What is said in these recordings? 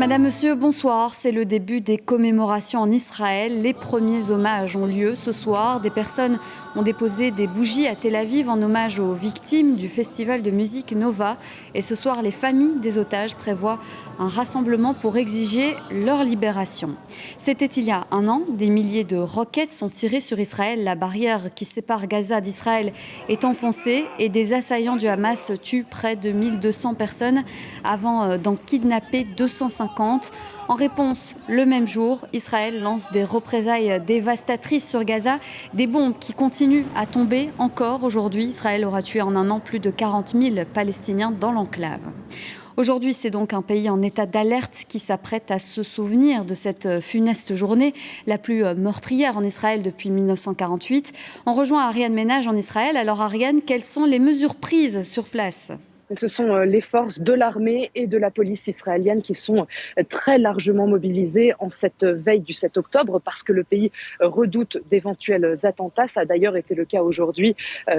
Madame, Monsieur, bonsoir. C'est le début des commémorations en Israël. Les premiers hommages ont lieu ce soir. Des personnes ont déposé des bougies à Tel Aviv en hommage aux victimes du festival de musique Nova. Et ce soir, les familles des otages prévoient un rassemblement pour exiger leur libération. C'était il y a un an. Des milliers de roquettes sont tirées sur Israël. La barrière qui sépare Gaza d'Israël est enfoncée et des assaillants du Hamas tuent près de 1200 personnes avant d'en kidnapper 250. En réponse, le même jour, Israël lance des représailles dévastatrices sur Gaza, des bombes qui continuent à tomber encore aujourd'hui. Israël aura tué en un an plus de 40 000 Palestiniens dans l'enclave. Aujourd'hui, c'est donc un pays en état d'alerte qui s'apprête à se souvenir de cette funeste journée, la plus meurtrière en Israël depuis 1948. On rejoint Ariane Ménage en Israël. Alors Ariane, quelles sont les mesures prises sur place ? Ce sont les forces de l'armée et de la police israélienne qui sont très largement mobilisées en cette veille du 7 octobre parce que le pays redoute d'éventuels attentats. Ça a d'ailleurs été le cas aujourd'hui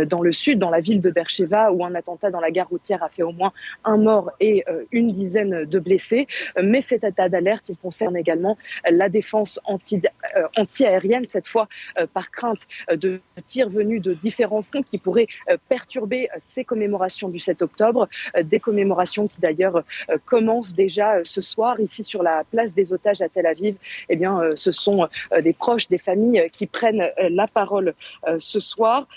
dans le sud, dans la ville de Beersheva, où un attentat dans la gare routière a fait au moins un mort et une dizaine de blessés. Mais cet état d'alerte, il concerne également la défense anti-aérienne, cette fois par crainte de tirs venus de différents fronts qui pourraient perturber ces commémorations du 7 octobre. Des commémorations qui d'ailleurs commencent déjà ce soir ici sur la place des otages à Tel Aviv. Eh bien, ce sont des proches, des familles qui prennent la parole ce soir.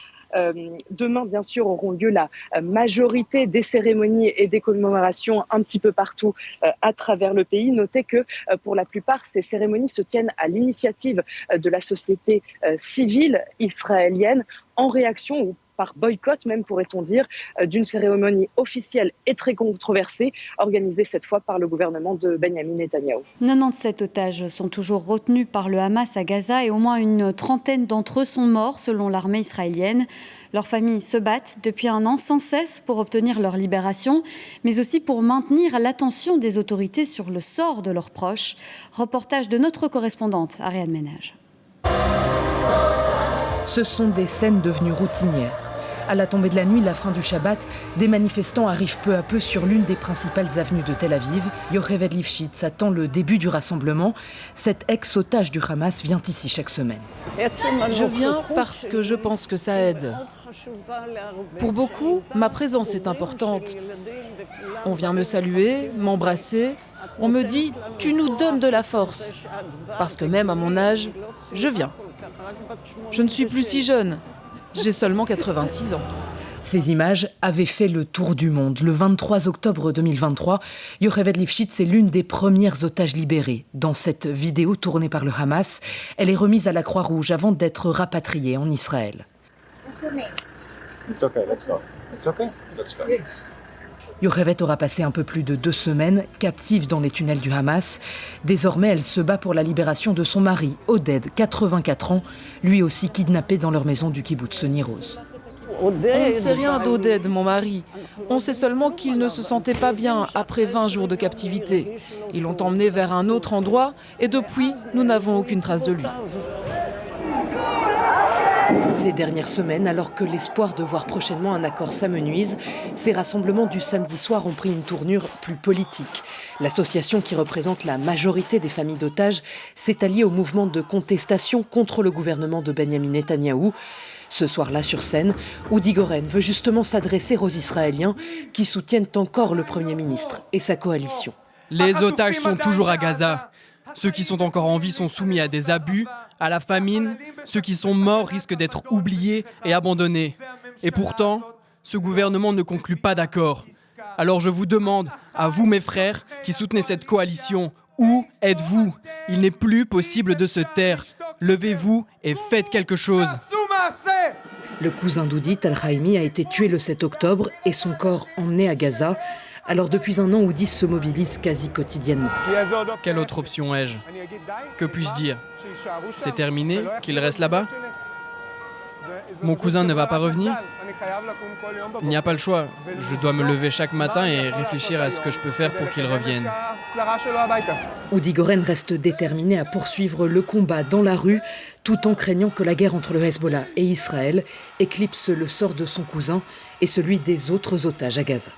Demain, bien sûr, auront lieu la majorité des cérémonies et des commémorations un petit peu partout à travers le pays. Notez que pour la plupart, ces cérémonies se tiennent à l'initiative de la société civile israélienne en réaction ou par boycott, même pourrait-on dire, d'une cérémonie officielle et très controversée, organisée cette fois par le gouvernement de Benyamin Netanyahou. 97 otages sont toujours retenus par le Hamas à Gaza et au moins une trentaine d'entre eux sont morts, selon l'armée israélienne. Leurs familles se battent depuis un an sans cesse pour obtenir leur libération, mais aussi pour maintenir l'attention des autorités sur le sort de leurs proches. Reportage de notre correspondante, Ariane Ménage. Ce sont des scènes devenues routinières. À la tombée de la nuit, la fin du Shabbat, des manifestants arrivent peu à peu sur l'une des principales avenues de Tel Aviv. Yocheved Lifshitz attend le début du rassemblement. Cet ex-otage du Hamas vient ici chaque semaine. Je viens parce que je pense que ça aide. Pour beaucoup, ma présence est importante. On vient me saluer, m'embrasser. On me dit « tu nous donnes de la force ». Parce que même à mon âge, je viens. Je ne suis plus si jeune. J'ai seulement 86 ans. Ces images avaient fait le tour du monde. Le 23 octobre 2023, Yocheved Lifshitz est l'une des premières otages libérées. Dans cette vidéo tournée par le Hamas, elle est remise à la Croix-Rouge avant d'être rapatriée en Israël. Yocheved aura passé un peu plus de 2 semaines captive dans les tunnels du Hamas. Désormais, elle se bat pour la libération de son mari, Oded, 84 ans, lui aussi kidnappé dans leur maison du kibboutz Nir Oz. On ne sait rien d'Oded, mon mari. On sait seulement qu'il ne se sentait pas bien après 20 jours de captivité. Ils l'ont emmené vers un autre endroit et depuis, nous n'avons aucune trace de lui. Ces dernières semaines, alors que l'espoir de voir prochainement un accord s'amenuise, ces rassemblements du samedi soir ont pris une tournure plus politique. L'association qui représente la majorité des familles d'otages s'est alliée au mouvement de contestation contre le gouvernement de Benyamin Netanyahou. Ce soir-là, sur scène, Udi Goren veut justement s'adresser aux Israéliens qui soutiennent encore le Premier ministre et sa coalition. Les otages sont toujours à Gaza. Ceux qui sont encore en vie sont soumis à des abus, à la famine. Ceux qui sont morts risquent d'être oubliés et abandonnés. Et pourtant, ce gouvernement ne conclut pas d'accord. Alors je vous demande, à vous mes frères, qui soutenez cette coalition, où êtes-vous ? Il n'est plus possible de se taire. Levez-vous et faites quelque chose. Le cousin d'Oudi, Tal Haimi, a été tué le 7 octobre et son corps emmené à Gaza. Alors depuis un an, Oudi se mobilise quasi quotidiennement. Quelle autre option ai-je ? Que puis-je dire ? C'est terminé ? Qu'il reste là-bas ? Mon cousin ne va pas revenir ? Il n'y a pas le choix. Je dois me lever chaque matin et réfléchir à ce que je peux faire pour qu'il revienne. Udi Goren reste déterminé à poursuivre le combat dans la rue, tout en craignant que la guerre entre le Hezbollah et Israël éclipse le sort de son cousin et celui des autres otages à Gaza.